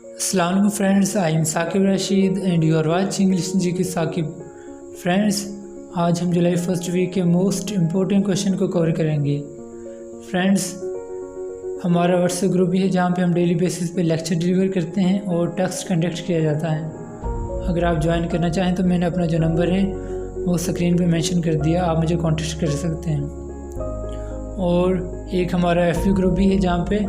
Assalamu alaikum friends, I am Saqib Rashid and you are watching Listen GK Saqib। Friends, आज हम जुलाई first week के most important question को cover करेंगे। Friends, हमारा WhatsApp group भी है जहाँ पे हम डेली बेसिस पे लेक्चर डिलीवर करते हैं और टेस्ट कंडक्ट किया जाता है। अगर आप ज्वाइन करना चाहें तो मैंने अपना जो नंबर है वो स्क्रीन पे मेंशन कर दिया, आप मुझे कॉन्टेक्ट कर सकते हैं। और एक हमारा एफ ग्रुप भी है जहाँ पे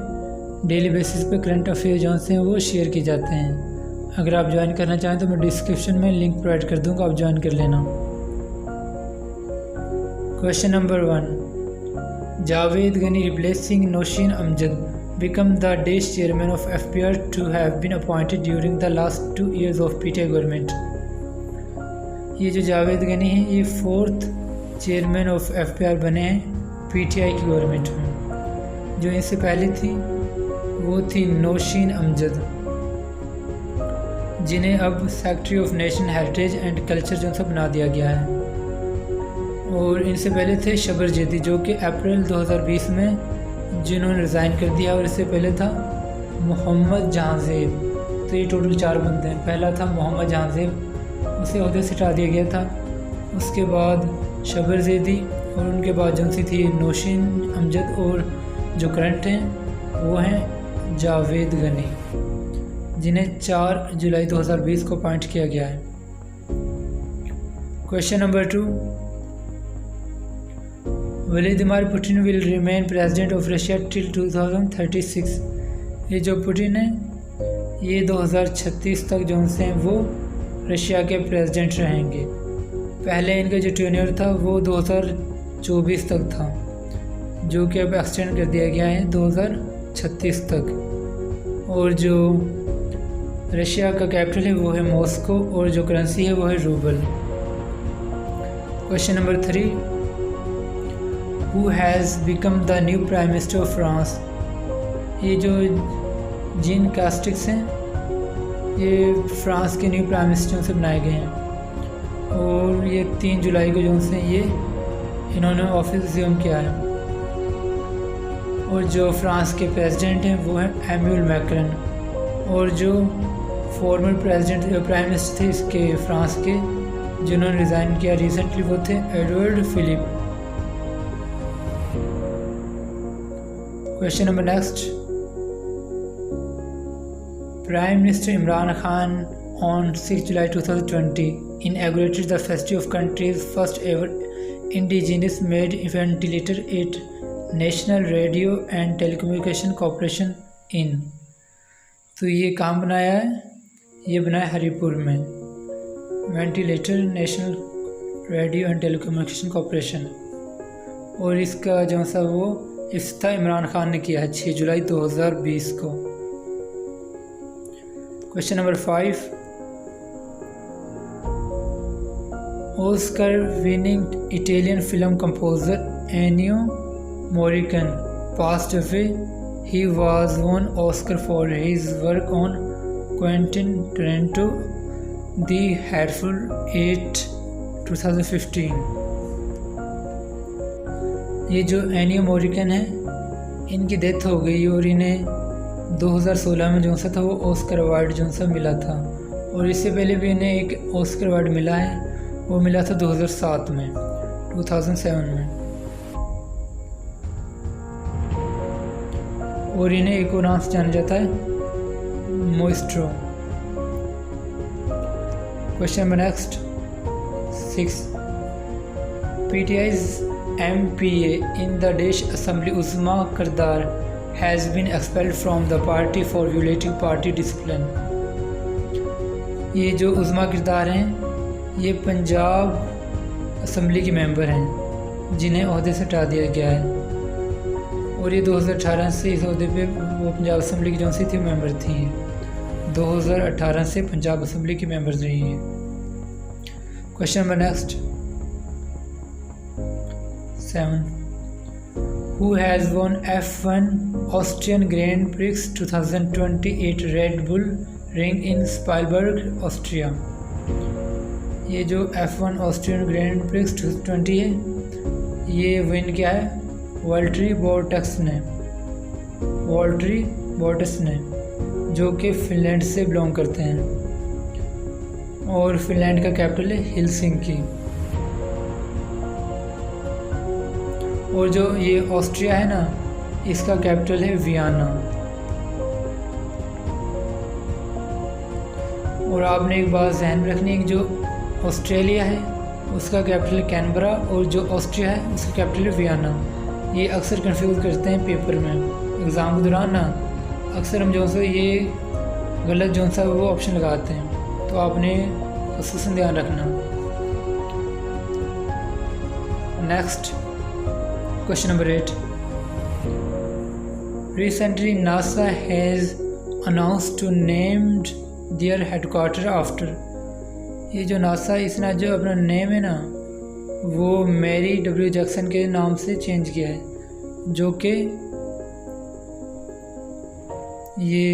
डेली बेसिस पे करंट अफेयर जो हैं वो शेयर किए जाते हैं। अगर आप ज्वाइन करना चाहें तो मैं डिस्क्रिप्शन में लिंक प्रोवाइड कर दूँगा, आप ज्वाइन कर लेना। Question number 1, Javed Gani replacing Nausheen Amjad become the Dash chairman of FPR to have been appointed during the last 2 years of PTI government। ये जो जावेद गनी है ये 4th चेयरमैन ऑफ FPR बने हैं PTI की गवर्नमेंट में। जो इनसे पहले थी वो थी नौशीन अमजद, जिन्हें अब secretary of national heritage and culture जो बना दिया गया है। और इनसे पहले थे शबर जैदी जो कि अप्रैल 2020 में जिन्होंने रिज़ाइन कर दिया। और इससे पहले था मोहम्मद जहांजेब। तो ये टोटल 4 बंदे हैं। पहला था मोहम्मद जहांजेब, उसे ओहदे से हटा दिया गया था। उसके बाद शबर जैदी और उनके बाद जो थी नौशीन अमजद, और जो करंट हैं वो हैं जावेद गनी, जिन्हें 4 जुलाई 2020 को अपॉइंट किया गया है। Question number 2, Vladimir Putin will remain president of Russia till 2036। ये जो पुतिन है ये 2036 तक जो हैं वो रशिया के प्रेसिडेंट रहेंगे। पहले इनका जो टेन्योर था वो 2024 तक था, जो कि अब एक्सटेंड कर दिया गया है 2036 तक। और जो रशिया का कैपिटल है वो है मॉस्को और जो करेंसी है वो है rouble. Question number 3, who has become the new prime minister of France. ये जो जीन कास्टिक्स हैं ये फ्रांस के न्यू प्राइम मिनिस्टर से बनाए गए हैं और ये 3 जुलाई को जो से ये इन्होंने ऑफिस अज्यूम किया है। और जो फ्रांस के प्रेसिडेंट हैं वो हैं एम्यूल मैक्रन। और जो फॉर्मर प्रेसिडेंट प्राइम मिनिस्टर थे इसके फ्रांस के जिन्होंने रिज़ाइन किया रिसेंटली वो थे Edouard Philippe. Question number next, prime minister Imran Khan on 6 July 2020 inaugurated the festival of country's first ever indigenous made ventilator at national radio and telecommunication corporation in. तो ये काम बनाया है, ये बनाया हरीपुर में ventilator national radio and telecommunication corporation. और इसका जो सा वो इफ्तिताह इमरान खान ने किया है 6 जुलाई 2020 को। Question number 5, Oscar winning Italian film composer Ennio Morricone passed away. He was won Oscar for his work on Quentin Tarantino The Hateful Eight 2015। ये जो एनियो मोरिकन है इनकी डेथ हो गई और इन्हें 2016 में जो सा था वो ऑस्कर अवार्ड जो सा मिला था। और इससे पहले भी इन्हें एक ऑस्कर अवार्ड मिला है, वो मिला था 2007 में 2007 में। और इन्हें एक और नाम से जाना जाता है maestro. Question number next 6, PTI's MPA in the Dash Assembly Uzma Kardar has been expelled from the party for violating party discipline। ये जो उज़मा किरदार हैं ये पंजाब असम्बली के मेंबर हैं जिन्हें ओहदे से हटा दिया गया है। और ये 2018 से इस अहदे पे वो पंजाब असम्बली की जो सी थी मेंबर थी। 2018 से पंजाब असम्बली की मेंबर रही हैं। Question number next 7, who has won F1 Austrian grand prix 2028 red bull ring in Spielberg Austria. ये जो F1 ऑस्ट्रियन ग्रैंड प्रिक्स 2020 है ये विन किया है वॉल्टरी बोर्टस ने, जो कि फिनलैंड से बिलोंग करते हैं, और फिनलैंड का कैपिटल है हेलसिंकी। और जो ये ऑस्ट्रिया है ना, इसका कैपिटल है वियना। और आपने एक बात ध्यान में रखनी है कि जो ऑस्ट्रेलिया है उसका कैपिटल कैनबरा, और जो ऑस्ट्रिया है उसका कैपिटल है वियना। ये अक्सर कंफ्यूज करते हैं पेपर में एग्ज़ाम के दौरान ना, अक्सर हम जो सा ये गलत जो सा वो ऑप्शन लगाते हैं, तो आपने उसका ध्यान रखना। Next question number 8। Recently NASA has announced to named their headquarter after। ये जो नासा इसने जो अपना नेम है ना वो मैरी डब्ल्यू जैक्सन के नाम से चेंज किया है, जो कि ये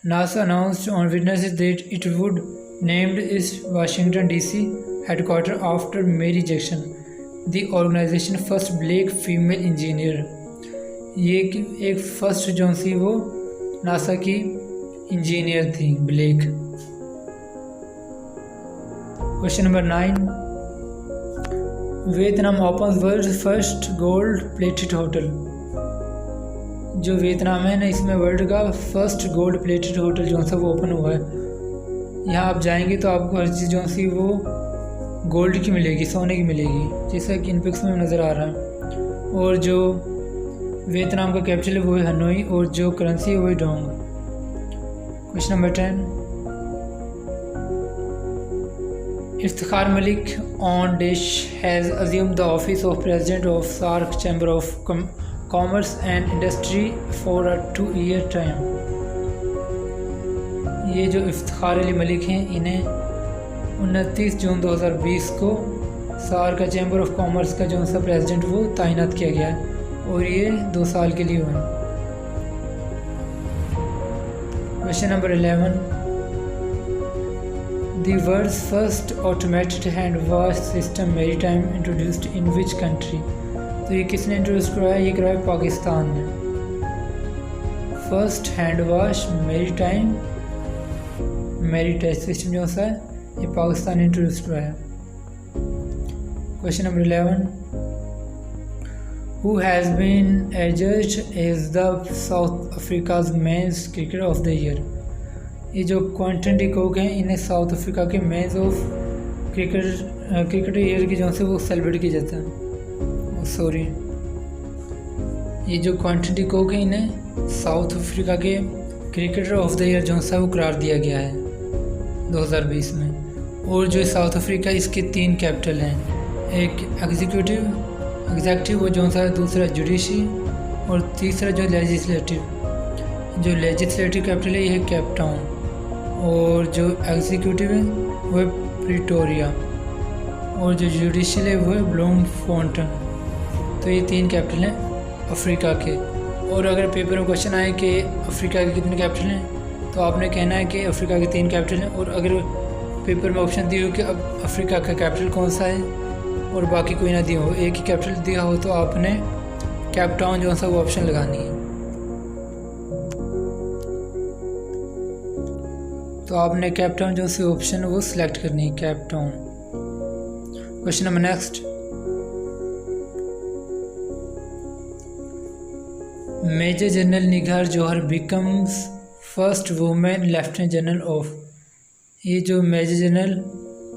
NASA announced on Wednesday that it would named its Washington DC headquarter after Mary Jackson, the organization first black female engineer। ये एक फर्स्ट जो सी वो नासा की इंजीनियर थी Blake. Question number 9। Vietnam open world first gold plated hotel. जो Vietnam है ना, इसमें वर्ल्ड का फर्स्ट गोल्ड प्लेटेड होटल जो सा वो ओपन हुआ है। यहाँ आप जाएंगे तो आपको हर चीज़ जो सी वो गोल्ड की मिलेगी, सोने की मिलेगी, जैसा कि इन पिक्स में नज़र आ रहा है। और जो वियतनाम का कैपिटल है वो है हनोई, और जो करेंसी है वो है dong. Question number 10। Iftikhar Malik on dish has assumed the office of president of SAARC chamber of commerce and industry for a 2-year time. ये जो इफ्तिखार अली मलिक हैं, इन्हें 29 जून 2020 को सार्क चैम्बर ऑफ कॉमर्स का जो सा प्रेसिडेंट वो तैनात किया गया है, और ये 2 साल के लिए हुए। Question number 11। The world's first automated hand wash system maritime introduced in which country. तो ये किसने इंट्रोड्यूस करवाया? ये करवाया पाकिस्तान ने। First hand wash maritime मेरी टच सिस्टम जो सा है ये पाकिस्तान ने इंट्रोड्यूस करवाया। Question number 11। Who has been adjudged as the South Africa's men's cricketer of the year। ये जो क्विंटन डी कॉक हैं, इन्हें साउथ अफ्रीका के मैन ऑफ क्रिकेट ईयर की जो से वो सेलिब्रेट किया जाता है। सॉरी, ये जो क्विंटन डी कॉक हैं इन्हें साउथ अफ्रीका के क्रिकेटर ऑफ द ईयर जो सा वो करार दिया गया है 2020 में। और जो साउथ अफ्रीका, इसके 3 कैपिटल हैं, एक एग्जीक्यूटिव वो जो सा, दूसरा जुडिशरी, और तीसरा जो लेजिस्लेटिव। जो लेजिस्लेटिव कैपिटल है ये है केप टाउन, और जो एग्जीक्यूटिव है वो है प्रिटोरिया, और जो जुडिशल है वो है ब्लूमफोंटेन। तो ये 3 कैपिटल हैं अफ्रीका के। और अगर पेपर में क्वेश्चन आए कि अफ्रीका के कितने कैपिटल हैं, तो आपने कहना है कि अफ्रीका के 3 कैपिटल हैं। और अगर पेपर में ऑप्शन दिया हो कि अब अफ्रीका का कैपिटल कौन सा है और बाकी कोई ना दिया हो, एक ही कैपिटल दिया हो, तो आपने केप टाउन जो सा वो ऑप्शन लगानी है। तो आपने केप टाउन जो सी ऑप्शन वो सिलेक्ट करनी है, Cape Town. Question number next. Major general Nigar Johar becomes first women lieutenant general of. ये जो मेजर जनरल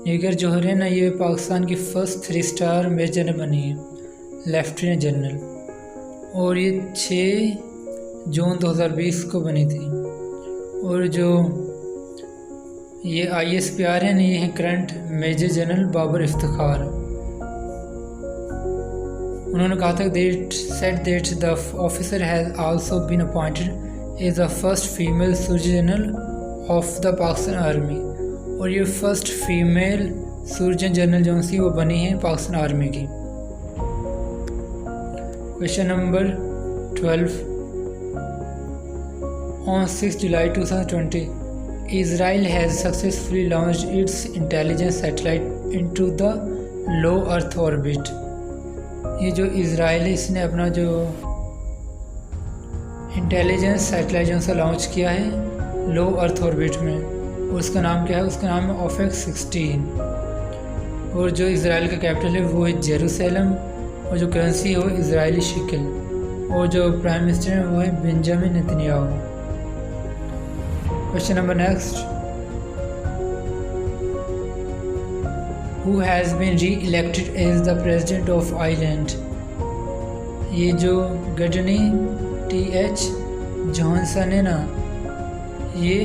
निगार जौहर है ना, ये पाकिस्तान की फर्स्ट 3 स्टार मेजर जनरल बनी है, लेफ्टिनेंट जनरल, और ये 6 जून 2020 को बनी थी। और जो ये ISPR है ना, ये है current major general Babar Iftikhar. उन्होंने कहा था that the officer has also been appointed as the first female surgeon general of the Pakistan Army। और ये फर्स्ट फीमेल सर्जन जनरल जो सी वो बनी है पाकिस्तान आर्मी की। Question number 12। On 6 July 2020 Israel has successfully launched its intelligence satellite into the low Earth orbit। ये जो Israel है इसने अपना जो इंटेलिजेंस सैटेलाइट जो सा लॉन्च किया है लो अर्थ ऑर्बिट में, और उसका नाम क्या है? उसका नाम है ऑफेक्स 16। और जो इसराइल का कैपिटल है वो है जेरूसलम, और जो करेंसी है वो इजरायली शिकल, और जो प्राइम मिनिस्टर है वो है Benjamin Netanyahu. Question number next, who has been reelected as the president of island? ये जो गडनी TH जॉनसन है ना, ये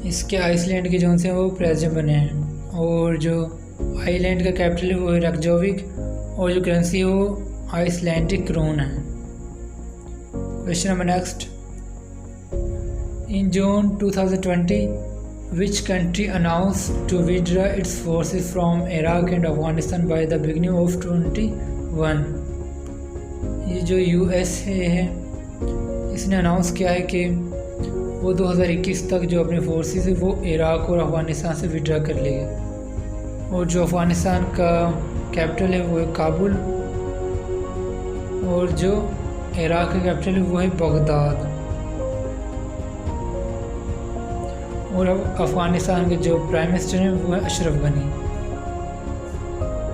इसके आइसलैंड के जौन से वो प्रेसिडेंट बने हैं, और जो आइलैंड का कैपिटल है वो है रेकजाविक, और जो करेंसी है वो आइसलैंडिक क्रोन है। Question number next, in June 2020 which country announced to withdraw its forces from Iraq and Afghanistan by the beginning of 21? ये जो USA है इसने अनाउंस किया है कि वो 2021 तक जो अपने फोर्सेस है वो इराक और अफ़गानिस्तान से विड्रा कर लेगा, और जो अफ़गानिस्तान का कैपिटल है वो है काबुल, और जो इराक का कैपिटल है वो है बगदाद, और अब अफ़गानिस्तान के जो प्राइम मिनिस्टर हैं वो है Ashraf Ghani.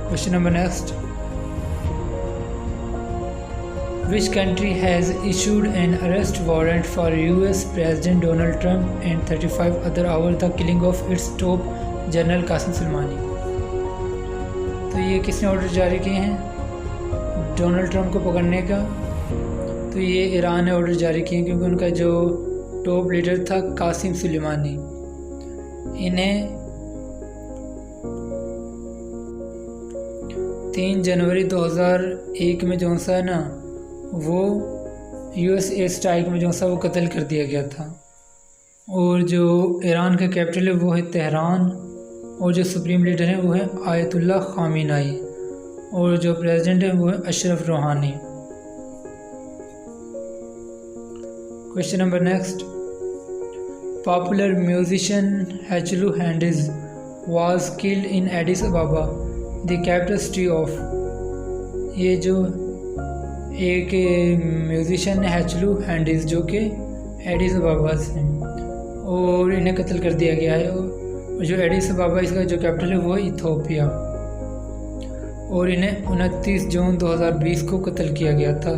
Question number next, Which country has issued an arrest warrant for US President Donald Trump and 35 other over the killing of its top general Qasem Soleimani? तो ये किसने ऑर्डर जारी किए हैं डोनाल्ड ट्रंप को पकड़ने का? तो ये ईरान ने ऑर्डर जारी किए, क्योंकि उनका जो टॉप लीडर था कासिम सुलेमानी, इन्हें 3 जनवरी 2001 में जो सा है ना वो US एयर स्ट्राइक में जो सा वो कत्ल कर दिया गया था। और जो ईरान का कैपिटल है वो है तेहरान, और जो सुप्रीम लीडर है वो है आयतुल्ला खामेनी, और जो प्रेसिडेंट है वो है Ashraf Rouhani. Question number next, popular musician Hachalu Hundessa was killed in Addis Ababa the capital city of? ये जो एक म्यूजिशियन है हैचलू हैंडिस जो कि एडिस अबाबा से, और इन्हें कत्ल कर दिया गया है, और जो एडिस अबाबा इसका जो कैपिटल है वो है इथोपिया, और इन्हें 29 जून 2020 को कत्ल किया गया था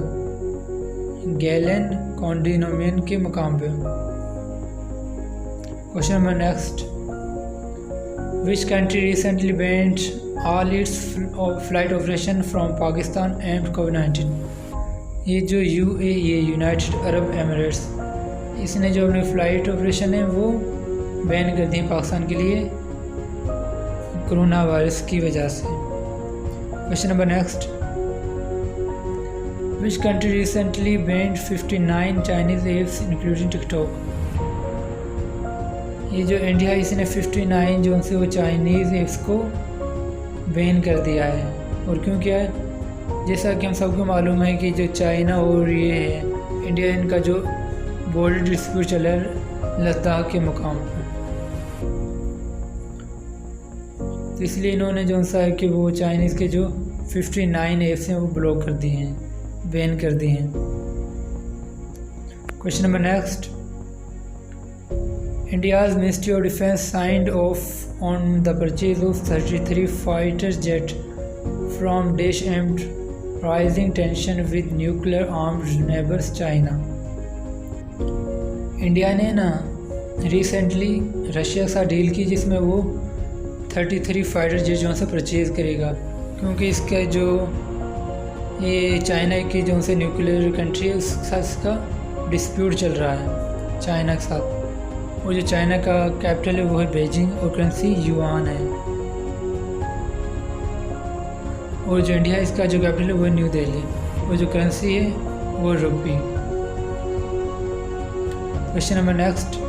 गैलन कॉन्डिनोमियन के मकाम पे। Question number next, which country recently banned all its flight operation from Pakistan and कोविड-19? ये जो UAE यूनाइटेड अरब एमिरेट्स, इसने जो अपने फ़्लाइट ऑपरेशन है वो बैन कर दिए पाकिस्तान के लिए कोरोना वायरस की वजह से। Question number next, which country recently band 59 Chinese apps including TikTok? ये जो इंडिया है इसने 59 जो उनसे वो चाइनीज़ ऐप्स को बैन कर दिया है। और क्यों किया है? जैसा कि हम सबको मालूम है कि जो चाइना और ये है इंडिया, इनका जो बॉर्डर डिस्प्यूट चल रहा है लद्दाख के मुकाम पर, तो इसलिए इन्होंने जो सा है कि वो चाइनीज़ के जो 59 ऐप्स हैं वो ब्लॉक कर दिए हैं, बैन कर दिए हैं। Question number next, India's ministry of defence signed off on the purchase of 33 fighter jet from देश amid rising tension with nuclear armed neighbours China. India ने ना रिसेंटली रशिया के साथ डील की जिसमें वो 33 फाइटर जेट जो से परचेज़ करेगा, क्योंकि इसका जो ये चाइना की जो से न्यूक्लियर कंट्री है उसके साथ इसका डिस्प्यूट चल रहा है चाइना के साथ। और जो चाइना का कैपिटल है वो है बीजिंग, और करेंसी युआन है, और जो इंडिया है इसका जो कैपिटल है वो है न्यू दिल्ली, और जो करेंसी है वो rupee. Question number next,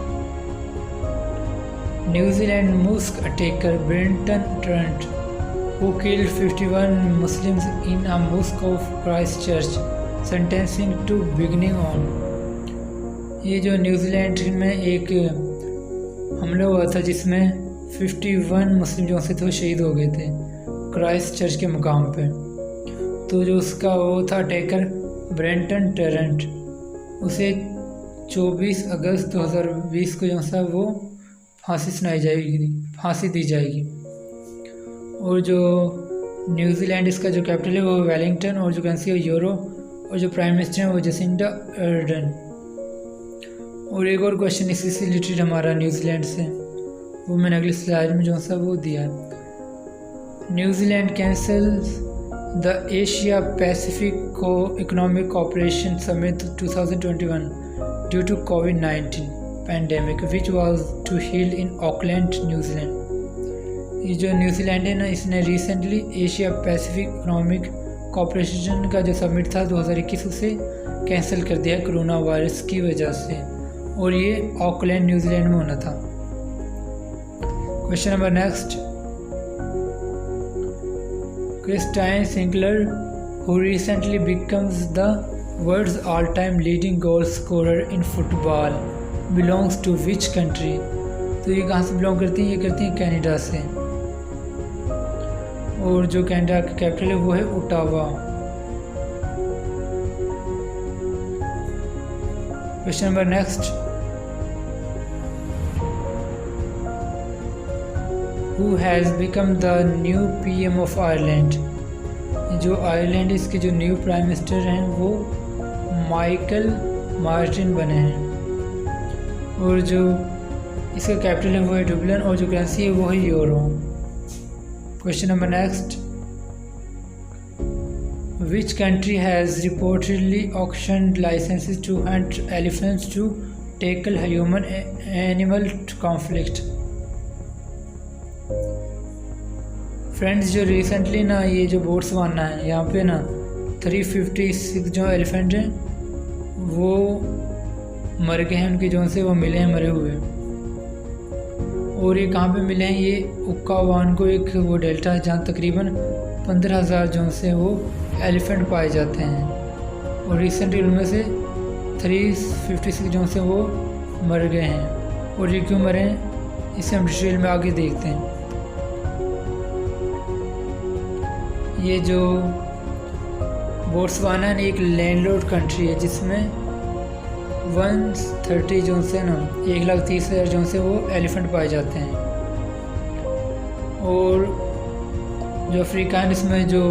New Zealand mosque attacker Brenton Tarrant who killed 51 Muslims in a mosque of Christchurch, sentencing to beginning on। ये जो न्यूजीलैंड में एक हमला हुआ था जिसमें 51 मुस्लिम जो से थे शहीद हो गए थे क्राइस्ट चर्च के मुकाम पे। तो जो उसका वो था अटैकर ब्रेंटन टेरेंट, उसे 24 अगस्त 2020 को जो सा वो फांसी दी जाएगी। और जो न्यूजीलैंड इसका जो कैपिटल है वो वेलिंगटन, और जो करेंसी है यूरो, और जो प्राइम मिनिस्टर है वो जसिंडा अर्डन। और एक और क्वेश्चन इसी से रिलेटेड हमारा न्यूजीलैंड से, वो मैंने अगले स्लाइड में जो सा वो दिया है। New Zealand cancels the Asia Pacific economic cooperation summit 2021 due to covid pandemic which was to held in Auckland, New Zealand. ये जो न्यूजीलैंड है ना, इसने recently Asia Pacific economic cooperation का जो समिट था 2021 उसे कैंसिल कर दिया कोरोना वायरस की वजह से, और ये ऑकलैंड न्यूजीलैंड में होना था। Question number next, Christine Sinclair who recently becomes the world's all-time leading goal scorer in football belongs to which country? तो ये कहाँ से बिलोंग करती हैं? ये करती हैं कनाडा से, और जो कनाडा का कैपिटल है वो है Ottawa. Question number next, Who has become the new PM of Ireland? जो आयरलैंड इसके जो न्यू प्राइम मिनिस्टर हैं वो माइकल मार्टिन बने हैं, और जो इसका कैपिटल है वो है डुबलिन, और जो करेंसी है वो है euro. Question number next, which country has reportedly auctioned licences to hunt elephants to tackle human animal conflict? Friends, जो रिसेंटली ना ये जो बोट्सवाना है, यहाँ पे ना 356 जो एलिफेंट हैं वो मर गए हैं, उनके जोन से वो मिले हैं मरे हुए। और ये कहाँ पे मिले हैं? ये उक्कावान को एक वो डेल्टा है जहाँ तकरीबन 15,000 जोन से वो एलिफेंट पाए जाते हैं, और रिसेंटली उनमें से 356 जोन से वो मर गए हैं। और ये क्यों मरे हैं इसे हम डिटेल में आगे देखते हैं। ये जो बोट्सवाना एक लैंडलॉर्ड कंट्री है जिसमें 130 जोन से ना 1,30,000 जोन से वो एलिफेंट पाए जाते हैं। और जो अफ्रीका है, इसमें जो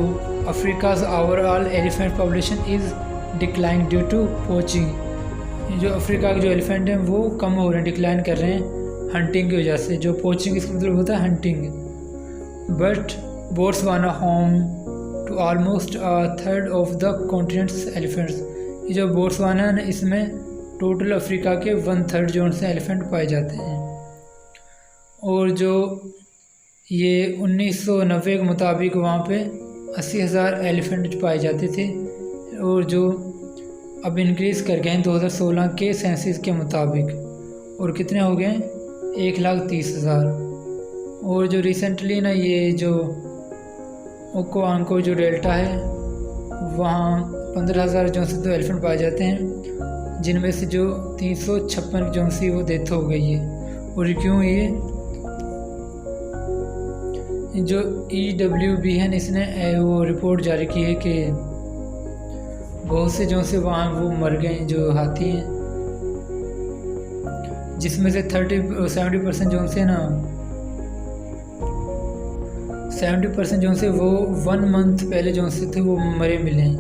Africa's overall elephant population is decline due to poaching. जो अफ्रीका के जो एलिफेंट हैं वो कम हो रहे हैं, डिक्लाइन कर रहे हैं हंटिंग की वजह से। जो पोचिंग इसका मतलब होता है hunting. But Botswana home to almost a third of the continent's elephants. ये जो बोट्सवाना है इसमें टोटल अफ्रीका के 1/3 जोन से एलिफेंट पाए जाते हैं। और जो ये 1990 के मुताबिक वहाँ पे 80,000 एलिफेंट पाए जाते थे, और जो अब इंक्रीज़ कर गए हैं 2016 के सेंसस के मुताबिक, और कितने हो गए? 1,30,000। और जो रिसेंटली ना ये जो ओकोआंको जो डेल्टा है वहाँ 15,000 जोन से 2 एलिफेंट पाए जाते हैं, जिनमें से जो 356 जोन से वो डेथ हो गई है। और क्यों? ये जो EWB है इसने वो रिपोर्ट जारी की है कि बहुत से जोन से वहाँ वो मर गए जो हाथी हैं, जिसमें से 70% जोन से ना 70% जोन से वो 1 मंथ पहले जोन से थे वो मरे मिले हैं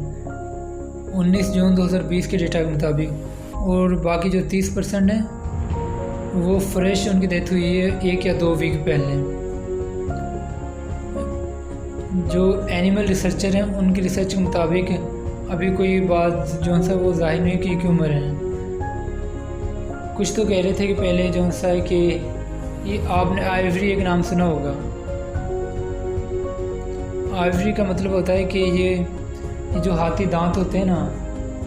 19 जून 2020 के डेटा के मुताबिक। और बाकी जो 30% है वो फ्रेश उनकी डेथ हुई है 1 या 2 वीक पहले। जो एनिमल रिसर्चर हैं उनकी रिसर्च के मुताबिक अभी कोई बात जो सा वो जाहिर नहीं कि क्यों मरे हैं। कुछ तो कह रहे थे कि पहले जो सा है कि ये आपने आइवरी एक नाम सुना होगा। आइवरी का मतलब होता है कि ये जो हाथी दांत होते हैं ना,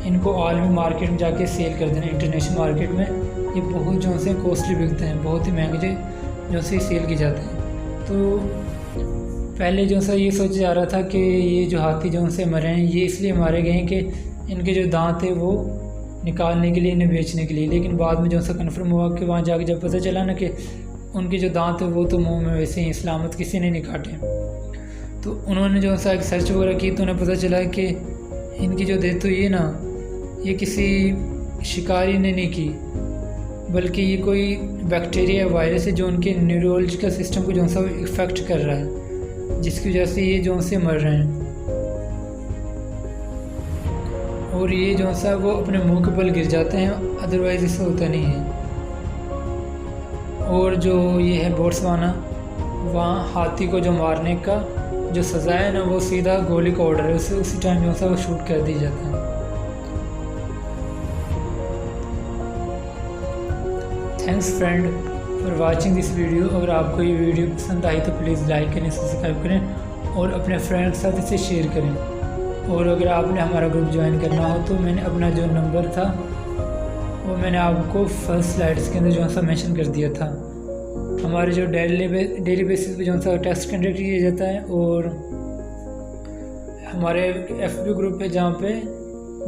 इनको आलमी मार्केट में जाके सेल कर देना, इंटरनेशनल मार्केट में ये बहुत जो से कॉस्टली बिकते हैं, बहुत ही महंगे जो से सेल किए जाते हैं। तो पहले जो सा ये सोचा जा रहा था कि ये जो हाथी जो से मरे हैं ये इसलिए मारे गए हैं कि इनके जो दांत है वो निकालने के लिए, इन्हें बेचने के लिए। लेकिन बाद में जो सा कन्फर्म हुआ कि वहाँ जाके जब पता चला ना कि उनके जो दांत है वो तो मुंह में वैसे ही सलामत किसी ने नहीं काटे। तो उन्होंने जो सा एक सर्च वगैरह की तो उन्हें पता चला कि इनकी जो डेथ हुई है ना, ये किसी शिकारी ने नहीं की, बल्कि ये कोई बैक्टीरिया या वायरस है जो उनके न्यूरोलॉजिकल सिस्टम को जो सा इफ़ेक्ट कर रहा है, जिसकी वजह से ये जो से मर रहे हैं। और ये जो सा वो अपने मुंह के बल गिर जाते हैं, अदरवाइज़ इससे होता नहीं है। और जो ये है बोट्सवाना, वहाँ हाथी को जो मारने का जो सज़ा है ना, वो सीधा गोली का ऑर्डर है, उसे उसी टाइम जो सा वो शूट कर दिया जाता है। Thanks friend for watching this video. अगर आपको ये वीडियो पसंद आई तो प्लीज़ लाइक करें, सब्सक्राइब करें और अपने फ्रेंड के साथ इसे शेयर करें। और अगर आपने हमारा ग्रुप ज्वाइन करना हो तो मैंने अपना जो नंबर था वो मैंने आपको फर्स्ट स्लाइड्स के अंदर जो सा मेंशन कर दिया था। हमारे जो डेली बेसिस पे जो सा टेस्ट कंडक्ट किया जाता है, और हमारे FB ग्रुप पे जहाँ पे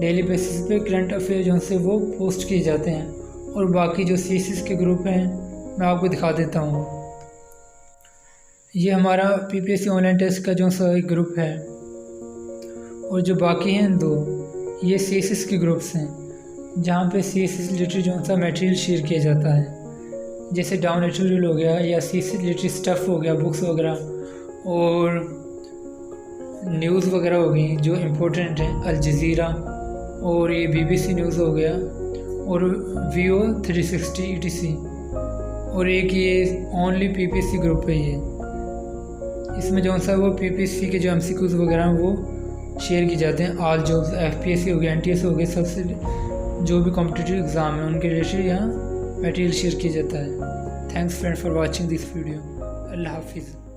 डेली बेसिस पे करंट अफेयर जो से वो पोस्ट किए जाते हैं। और बाकी जो CSS के ग्रुप हैं मैं आपको दिखा देता हूँ। ये हमारा PPSC ऑनलाइन टेस्ट का जो सा एक ग्रुप है, और जो बाकी हैं दो, ये CSS के ग्रुप्स हैं जहाँ पे CSS रिलेटेड जो सा मटेरियल शेयर किया जाता है, जैसे डाउन एडिटोरियल हो गया या CSS रिलेटेड स्टफ़ हो गया, बुक्स वगैरह और न्यूज़ वगैरह हो गई जो इम्पोर्टेंट है, अल जज़ीरा और ये BBC न्यूज़ हो गया और VO 360 ETC। और एक ये ओनली PPSC ग्रुप है ये, इसमें जो सा वो PPSC के जो MCQs वगैरह हैं वो शेयर किए जाते हैं। ऑल जॉब्स, FPSC हो गया, NTS हो गया, सबसे जो भी कॉम्पिटिटिव एग्ज़ाम है उनके रिलेटेड यहाँ मटेरियल शेयर किया जाता है। Thanks friend for watching this video. अल्लाह हाफिज़।